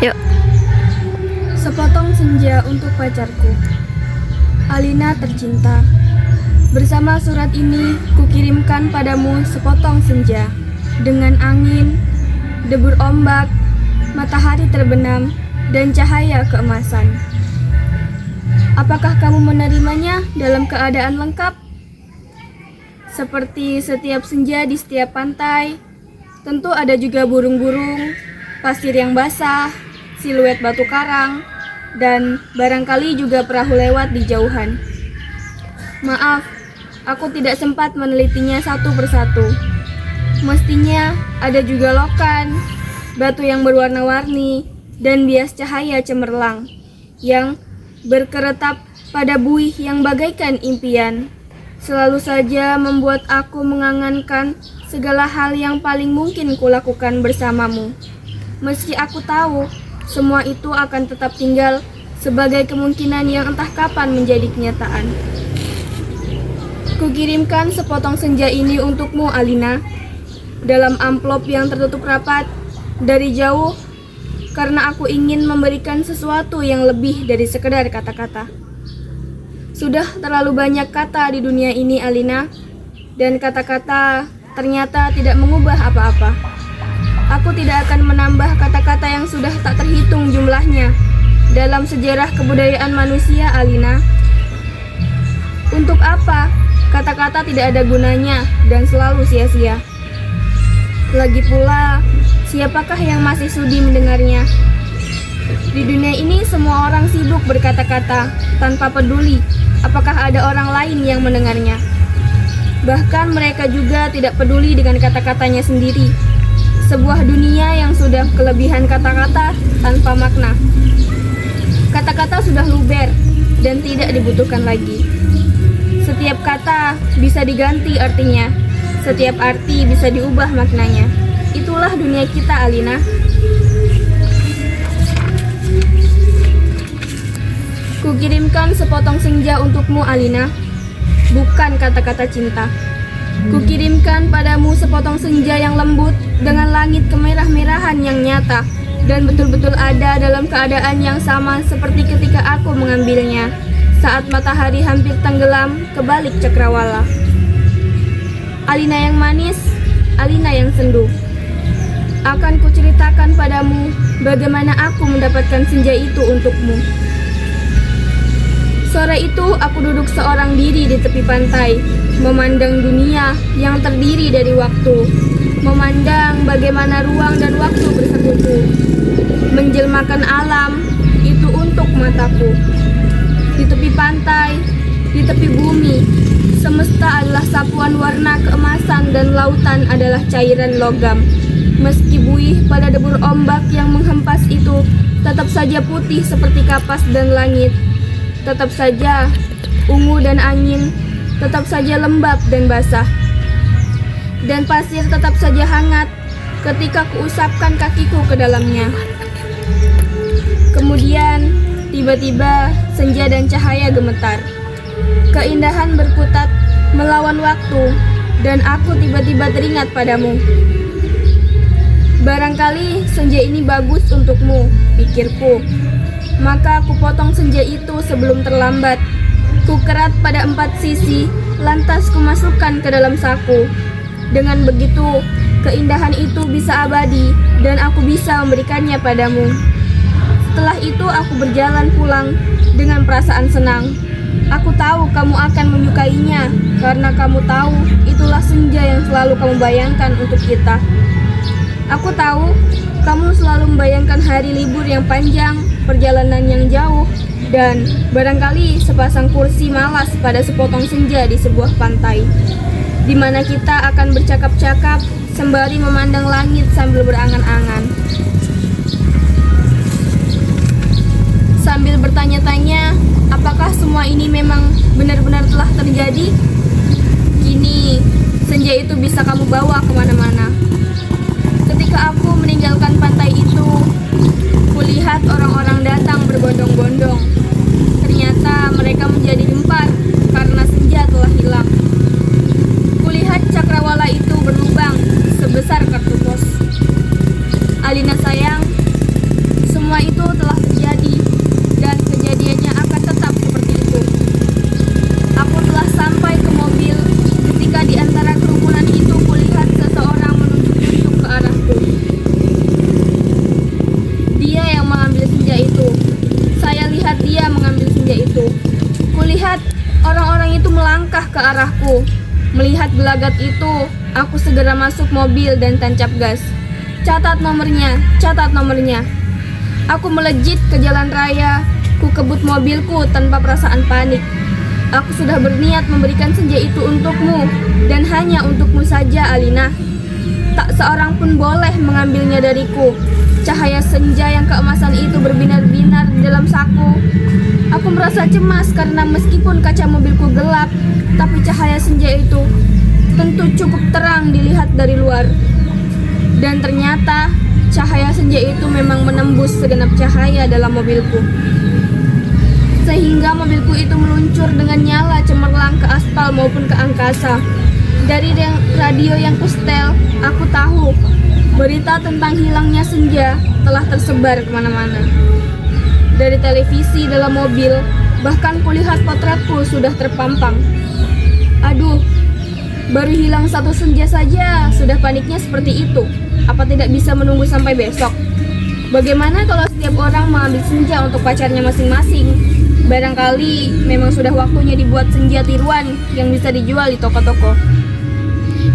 Yuk. Sepotong senja untuk pacarku, Alina tercinta. Bersama surat ini kukirimkan padamu sepotong senja, dengan angin, debur ombak, matahari terbenam, dan cahaya keemasan. Apakah kamu menerimanya dalam keadaan lengkap? Seperti setiap senja di setiap pantai, tentu ada juga burung-burung, pasir yang basah, siluet batu karang, dan barangkali juga perahu lewat di jauhan. Maaf, aku tidak sempat menelitinya satu persatu. Mestinya ada juga lokan, batu yang berwarna-warni, dan bias cahaya cemerlang yang berkeretap pada buih yang bagaikan impian. Selalu saja membuat aku mengangankan segala hal yang paling mungkin kulakukan bersamamu. Meski aku tahu semua itu akan tetap tinggal sebagai kemungkinan yang entah kapan menjadi kenyataan. Kukirimkan sepotong senja ini untukmu, Alina, dalam amplop yang tertutup rapat dari jauh, karena aku ingin memberikan sesuatu yang lebih dari sekedar kata-kata. Sudah terlalu banyak kata di dunia ini, Alina, dan kata-kata ternyata tidak mengubah apa-apa. Aku tidak akan menambah kata-kata yang sudah tak terhitung jumlahnya dalam sejarah kebudayaan manusia, Alina. Untuk apa? Kata-kata tidak ada gunanya dan selalu sia-sia. Lagi pula, siapakah yang masih sudi mendengarnya? Di dunia ini semua orang sibuk berkata-kata tanpa peduli apakah ada orang lain yang mendengarnya. Bahkan mereka juga tidak peduli dengan kata-katanya sendiri. Sebuah dunia yang sudah kelebihan kata-kata tanpa makna. Kata-kata sudah luber dan tidak dibutuhkan lagi. Setiap kata bisa diganti artinya. Setiap arti bisa diubah maknanya. Itulah dunia kita, Alina. Kukirimkan sepotong senja untukmu, Alina. Bukan kata-kata cinta. Kukirimkan padamu sepotong senja yang lembut dengan langit kemerah-merahan yang nyata dan betul-betul ada dalam keadaan yang sama seperti ketika aku mengambilnya saat matahari hampir tenggelam ke balik cakrawala. Alina yang manis, Alina yang sendu. Akan kuceritakan padamu bagaimana aku mendapatkan senja itu untukmu. Sore itu aku duduk seorang diri di tepi pantai, memandang dunia yang terdiri dari waktu, memandang bagaimana ruang dan waktu bersekutu, menjelmakan alam itu untuk mataku. Di tepi pantai, di tepi bumi, semesta adalah sapuan warna keemasan dan lautan adalah cairan logam. Meski buih pada debur ombak yang menghempas itu tetap saja putih seperti kapas dan langit. Tetap saja ungu dan angin, tetap saja lembab dan basah. Dan pasir tetap saja hangat ketika kuusapkan kakiku ke dalamnya. Kemudian tiba-tiba senja dan cahaya gemetar. Keindahan berkutat melawan waktu dan aku tiba-tiba teringat padamu. Barangkali senja ini bagus untukmu, pikirku. Maka aku potong senja itu sebelum terlambat. Ku kerat pada 4 sisi, lantas kumasukkan ke dalam saku. Dengan begitu, keindahan itu bisa abadi dan aku bisa memberikannya padamu. Setelah itu aku berjalan pulang dengan perasaan senang. Aku tahu kamu akan menyukainya karena kamu tahu itulah senja yang selalu kamu bayangkan untuk kita. Aku tahu kamu selalu membayangkan hari libur yang panjang, perjalanan yang jauh, dan barangkali sepasang kursi malas pada sepotong senja di sebuah pantai, di mana kita akan bercakap-cakap sembari memandang langit sambil berangan-angan. Sambil bertanya-tanya, apakah semua ini memang benar-benar telah terjadi? Kini, senja itu bisa kamu bawa kemana-mana. Ketika aku meninggalkan pantai itu, kulihat orang-orang datang berbondong-bondong. Ternyata mereka menjadi gempar karena senja telah hilang. Kulihat cakrawala itu berlubang sebesar kartu pos. Alina sayang, semua Peristiwa itu telah terjadi dan kejadiannya akan tetap seperti itu. Aku telah sampai ke mobil ketika di antara kerumunan itu kulihat seseorang menunjuk-nunjuk ke arahku. Dia yang mengambil senja itu. Saya lihat dia mengambil senja itu. Kulihat orang-orang itu melangkah ke arahku. Melihat gelagat itu, aku segera masuk mobil dan tancap gas. Catat nomornya, catat nomornya. Aku melejit ke jalan raya. Ku kebut mobilku tanpa perasaan panik. Aku sudah berniat memberikan senja itu untukmu, dan hanya untukmu saja, Alina. Tak seorang pun boleh mengambilnya dariku. Cahaya senja yang keemasan itu berbinar-binar di dalam saku. Aku merasa cemas karena meskipun kaca mobilku gelap, tapi cahaya senja itu tentu cukup terang dilihat dari luar. Dan ternyata cahaya senja itu memang menembus segenap cahaya dalam mobilku. Sehingga mobilku itu meluncur dengan nyala cemerlang ke aspal maupun ke angkasa. Dari radio yang kustel, aku tahu berita tentang hilangnya senja telah tersebar kemana-mana. Dari televisi dalam mobil, bahkan kulihat potretku sudah terpampang. Aduh, baru hilang satu senja saja, sudah paniknya seperti itu. Apa tidak bisa menunggu sampai besok? Bagaimana kalau setiap orang mengambil senja untuk pacarnya masing-masing? Barangkali memang sudah waktunya dibuat senja tiruan yang bisa dijual di toko-toko.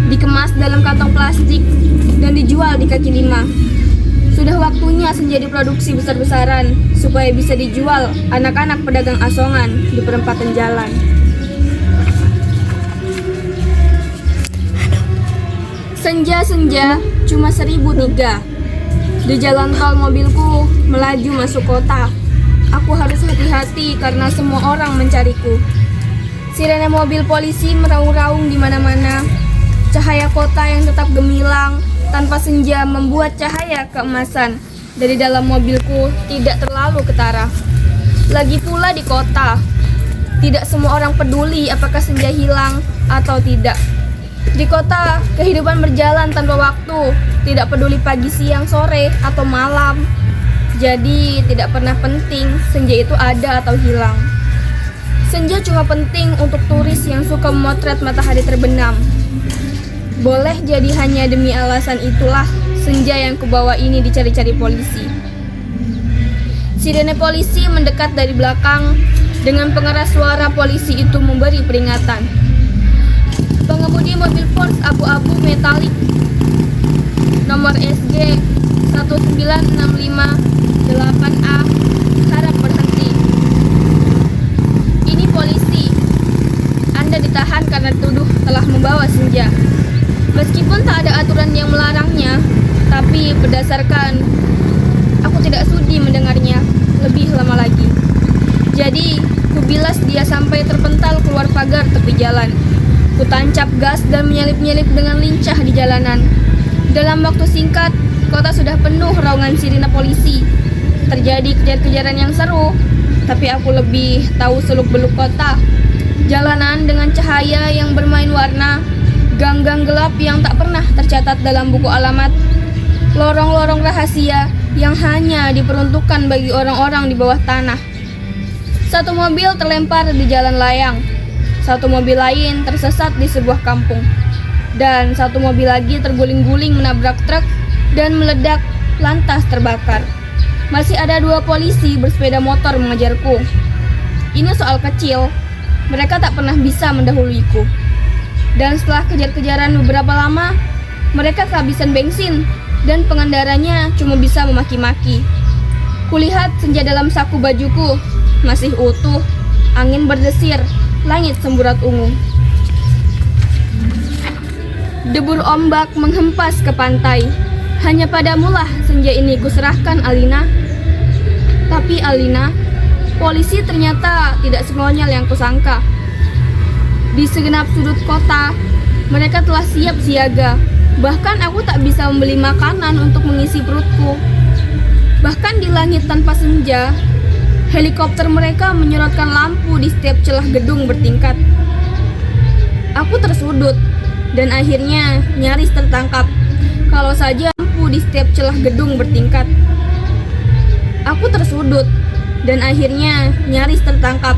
Dikemas dalam kantong plastik dan dijual di kaki lima. Sudah waktunya senja diproduksi besar-besaran supaya bisa dijual anak-anak pedagang asongan di perempatan jalan. Senja-senja cuma 1003. Di jalan tol mobilku melaju masuk kota. Aku harus hati-hati karena semua orang mencariku. Sirene mobil polisi meraung-raung di mana-mana. Cahaya kota yang tetap gemilang tanpa senja membuat cahaya keemasan dari dalam mobilku tidak terlalu ketara. Lagi pula di kota, tidak semua orang peduli apakah senja hilang atau tidak. Di kota, kehidupan berjalan tanpa waktu, tidak peduli pagi, siang, sore, atau malam. Jadi, tidak pernah penting senja itu ada atau hilang. Senja cuma penting untuk turis yang suka memotret matahari terbenam. Boleh jadi hanya demi alasan itulah senja yang kubawa ini dicari-cari polisi. Sirene polisi mendekat dari belakang. Dengan pengeras suara polisi itu memberi peringatan. Pengemudi mobil Porsche abu-abu metalik nomor SG 19658A harap berhenti. Ini polisi. Anda ditahan karena dituduh telah membawa senja. Meskipun tak ada aturan yang melarangnya, tapi berdasarkan aku tidak sudi mendengarnya lebih lama lagi. Jadi, kubilas dia sampai terpental keluar pagar tepi jalan. Kutancap gas dan menyelip-nyelip dengan lincah di jalanan. Dalam waktu singkat, kota sudah penuh raungan sirine polisi. Terjadi kejar-kejaran yang seru, tapi aku lebih tahu seluk-beluk kota. Jalanan dengan cahaya yang bermain warna, gang-gang gelap yang tak pernah tercatat dalam buku alamat, lorong-lorong rahasia yang hanya diperuntukkan bagi orang-orang di bawah tanah. Satu mobil terlempar di jalan layang. Satu mobil lain tersesat di sebuah kampung. Dan satu mobil lagi terguling-guling menabrak truk dan meledak lantas terbakar. Masih ada 2 polisi bersepeda motor mengejarku. Ini soal kecil. Mereka tak pernah bisa mendahuluiku. Dan setelah kejar-kejaran beberapa lama, mereka kehabisan bensin dan pengendaranya cuma bisa memaki-maki. Kulihat senja dalam saku bajuku masih utuh. Angin berdesir, langit semburat ungu. Debur ombak menghempas ke pantai. Hanya padamulah senja ini kuserahkan, Alina. Tapi Alina, polisi ternyata tidak sekonyol yang kusangka. Di segenap sudut kota, mereka telah siap siaga. Bahkan aku tak bisa membeli makanan untuk mengisi perutku. Bahkan di langit tanpa senja, helikopter mereka menyorotkan lampu di setiap celah gedung bertingkat. Aku tersudut dan akhirnya nyaris tertangkap. Kalau saja lampu di setiap celah gedung bertingkat. Aku tersudut dan akhirnya nyaris tertangkap.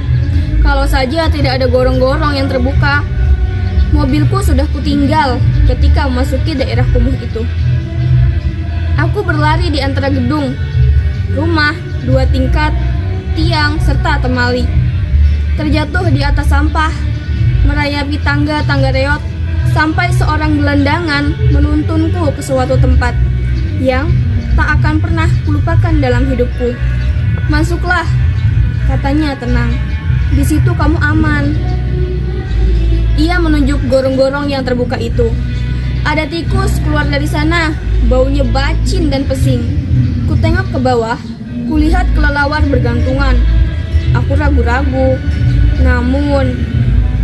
Kalau saja tidak ada gorong-gorong yang terbuka, mobilku sudah kutinggal ketika memasuki daerah kumuh itu. Aku berlari di antara gedung, rumah, 2 tingkat, tiang, serta temali. Terjatuh di atas sampah, merayapi tangga-tangga reot, sampai seorang gelandangan menuntunku ke suatu tempat yang tak akan pernah kulupakan dalam hidupku. Masuklah, katanya tenang. Di situ kamu aman. Ia menunjuk gorong-gorong yang terbuka itu. Ada tikus keluar dari sana, baunya bacin dan pesing. Kutengok ke bawah, kulihat kelelawar bergantungan. Aku ragu-ragu, namun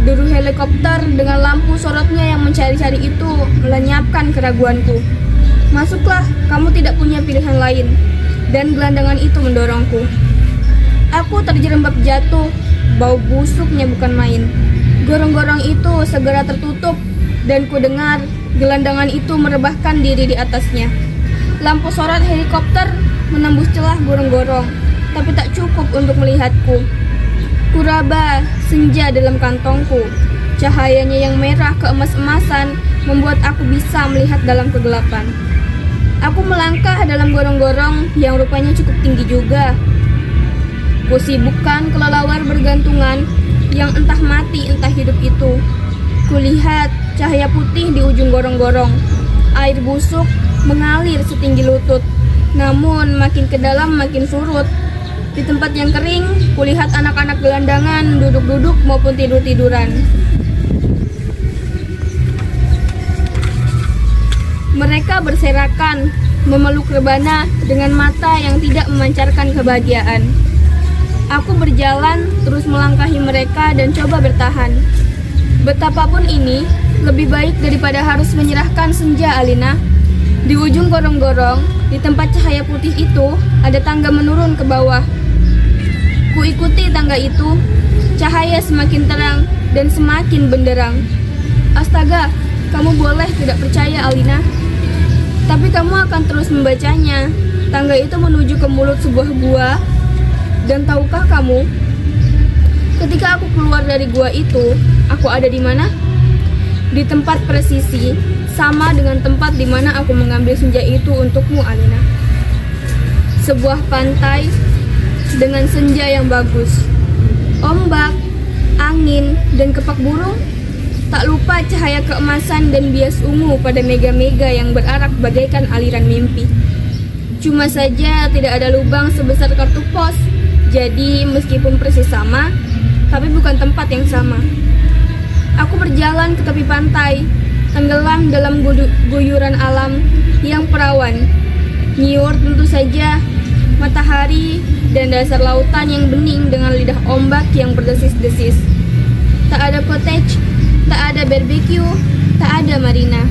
deru helikopter dengan lampu sorotnya yang mencari-cari itu melenyapkan keraguanku. Masuklah, kamu tidak punya pilihan lain. Dan gelandangan itu mendorongku. Aku terjerembab jatuh, bau busuknya bukan main. Gorong-gorong itu segera tertutup dan ku dengar gelandangan itu merebahkan diri di atasnya. Lampu sorot helikopter menembus celah gorong-gorong, tapi tak cukup untuk melihatku. Kuraba senja dalam kantongku. Cahayanya yang merah keemas-emasan membuat aku bisa melihat dalam kegelapan. Aku melangkah dalam gorong-gorong yang rupanya cukup tinggi juga. Kusibukkan kelelawar bergantungan yang entah mati entah hidup itu. Kulihat cahaya putih di ujung gorong-gorong. Air busuk mengalir setinggi lutut, namun makin ke dalam makin surut. Di tempat yang kering, kulihat anak-anak gelandangan duduk-duduk maupun tidur-tiduran. Mereka berserakan, memeluk rebana dengan mata yang tidak memancarkan kebahagiaan. Aku berjalan, terus melangkahi mereka dan coba bertahan. Betapapun ini, lebih baik daripada harus menyerahkan senja, Alina. Di ujung gorong-gorong, di tempat cahaya putih itu, ada tangga menurun ke bawah. Kuikuti tangga itu, cahaya semakin terang dan semakin benderang. Astaga, kamu boleh tidak percaya, Alina. Tapi kamu akan terus membacanya. Tangga itu menuju ke mulut sebuah gua. Dan tahukah kamu, ketika aku keluar dari gua itu, aku ada di mana? Di tempat presisi, sama dengan tempat di mana aku mengambil senja itu untukmu, Alina. Sebuah pantai dengan senja yang bagus. Ombak, angin, dan kepak burung. Tak lupa cahaya keemasan dan bias ungu pada mega-mega yang berarak bagaikan aliran mimpi. Cuma saja tidak ada lubang sebesar kartu pos. Jadi meskipun persis sama, tapi bukan tempat yang sama. Aku berjalan ke tepi pantai, tenggelam dalam guyuran alam yang perawan. Nyiur tentu saja, matahari dan dasar lautan yang bening dengan lidah ombak yang berdesis-desis. Tak ada cottage, tak ada barbecue, tak ada marina.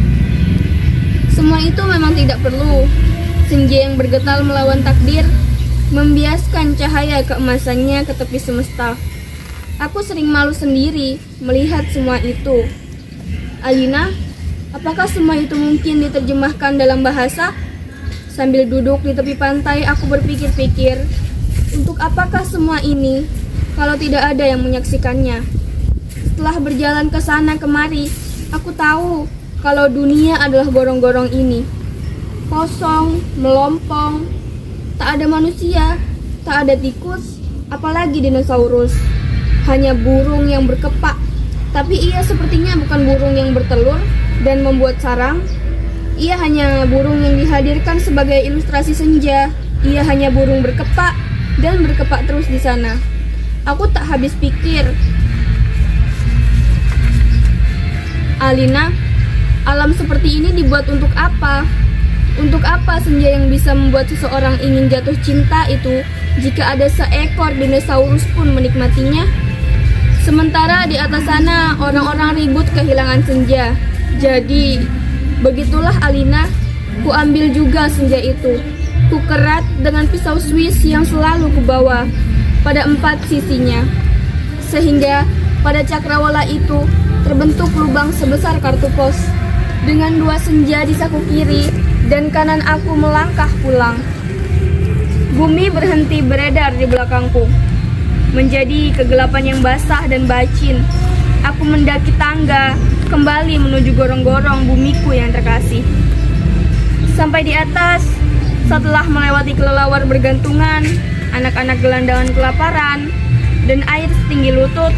Semua itu memang tidak perlu. Senja yang bergetar melawan takdir membiaskan cahaya keemasannya ke tepi semesta. Aku sering malu sendiri melihat semua itu. Alina, apakah semua itu mungkin diterjemahkan dalam bahasa? Sambil duduk di tepi pantai, aku berpikir-pikir, untuk apakah semua ini kalau tidak ada yang menyaksikannya? Setelah berjalan ke sana kemari, aku tahu kalau dunia adalah gorong-gorong ini. Kosong, melompong, tak ada manusia, tak ada tikus, apalagi dinosaurus. Hanya burung yang berkepak, tapi ia sepertinya bukan burung yang bertelur dan membuat sarang. Ia hanya burung yang dihadirkan sebagai ilustrasi senja. Ia hanya burung berkepak dan berkepak terus di sana. Aku tak habis pikir. Alina, alam seperti ini dibuat untuk apa? Untuk apa senja yang bisa membuat seseorang ingin jatuh cinta itu jika ada seekor dinosaurus pun menikmatinya? Sementara di atas sana orang-orang ribut kehilangan senja. Jadi, begitulah Alina, ku ambil juga senja itu. Ku kerat dengan pisau Swiss yang selalu kubawa pada 4 sisinya. Sehingga pada cakrawala itu terbentuk lubang sebesar kartu pos. Dengan 2 senja di saku kiri dan kanan aku melangkah pulang. Bumi berhenti beredar di belakangku, menjadi kegelapan yang basah dan bacin. Aku mendaki tangga, kembali menuju gorong-gorong bumiku yang terkasih. Sampai di atas, setelah melewati kelelawar bergantungan, anak-anak gelandangan kelaparan, dan air setinggi lutut,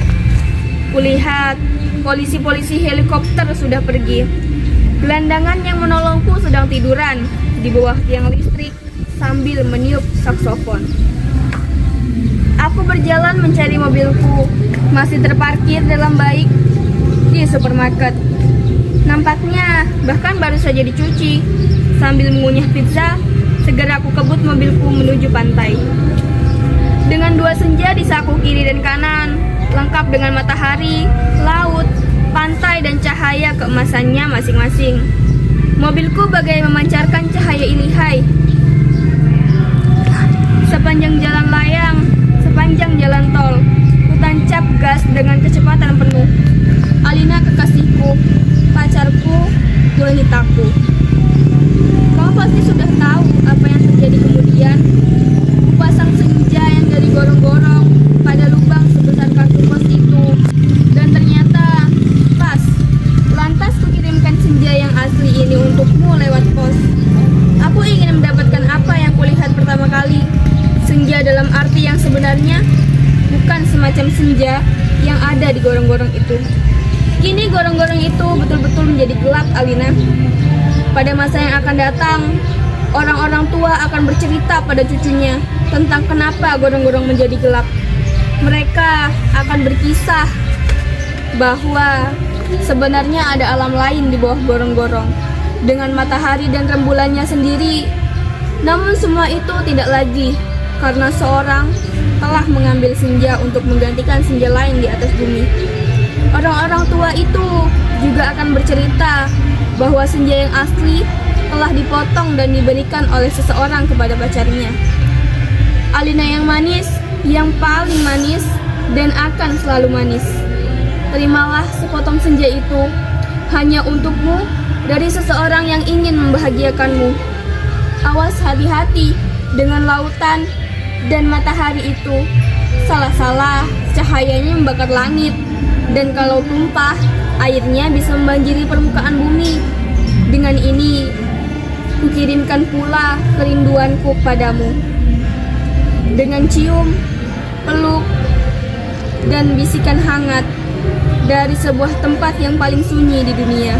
kulihat polisi-polisi helikopter sudah pergi. Gelandangan yang menolongku sedang tiduran di bawah tiang listrik sambil meniup saksofon. Aku berjalan mencari mobilku, masih terparkir dalam baik di supermarket. Nampaknya bahkan baru saja dicuci. Sambil mengunyah pizza, segera aku kebut mobilku menuju pantai. Dengan dua senja di saku kiri dan kanan, lengkap dengan matahari, laut, pantai, dan cahaya keemasannya masing-masing. Mobilku bagai memancarkan cahaya ilihai. Sepanjang jalan layang, sepanjang jalan tol, kutancap gas dengan kecepatan penuh. Alina kekasihku, pacarku, wanitaku. Kau pasti sudah tahu apa yang terjadi kemudian. Kupasang senja yang dari gorong-gorong pada lubang sebesar kartu pos itu, dan ternyata pas. Lantas kukirimkan senja yang asli ini untukmu lewat pos. Aku ingin mendapatkan apa yang kulihat pertama kali. Senja dalam arti yang sebenarnya, bukan semacam senja yang ada di gorong-gorong itu. Kini gorong-gorong itu betul-betul menjadi gelap, Alina. Pada masa yang akan datang, orang-orang tua akan bercerita pada cucunya tentang kenapa gorong-gorong menjadi gelap. Mereka akan berkisah bahwa sebenarnya ada alam lain di bawah gorong-gorong, dengan matahari dan rembulannya sendiri. Namun semua itu tidak lagi, karena seorang telah mengambil senja untuk menggantikan senja lain di atas bumi. Orang-orang tua itu juga akan bercerita bahwa senja yang asli telah dipotong dan diberikan oleh seseorang kepada pacarnya. Alina yang manis, yang paling manis, dan akan selalu manis. Terimalah sepotong senja itu, hanya untukmu, dari seseorang yang ingin membahagiakanmu. Awas hati-hati dengan lautan dan matahari itu. Salah-salah, cahayanya membakar langit, dan kalau tumpah, airnya bisa membanjiri permukaan bumi. Dengan ini, kukirimkan pula kerinduanku padamu. Dengan cium, peluk, dan bisikan hangat dari sebuah tempat yang paling sunyi di dunia.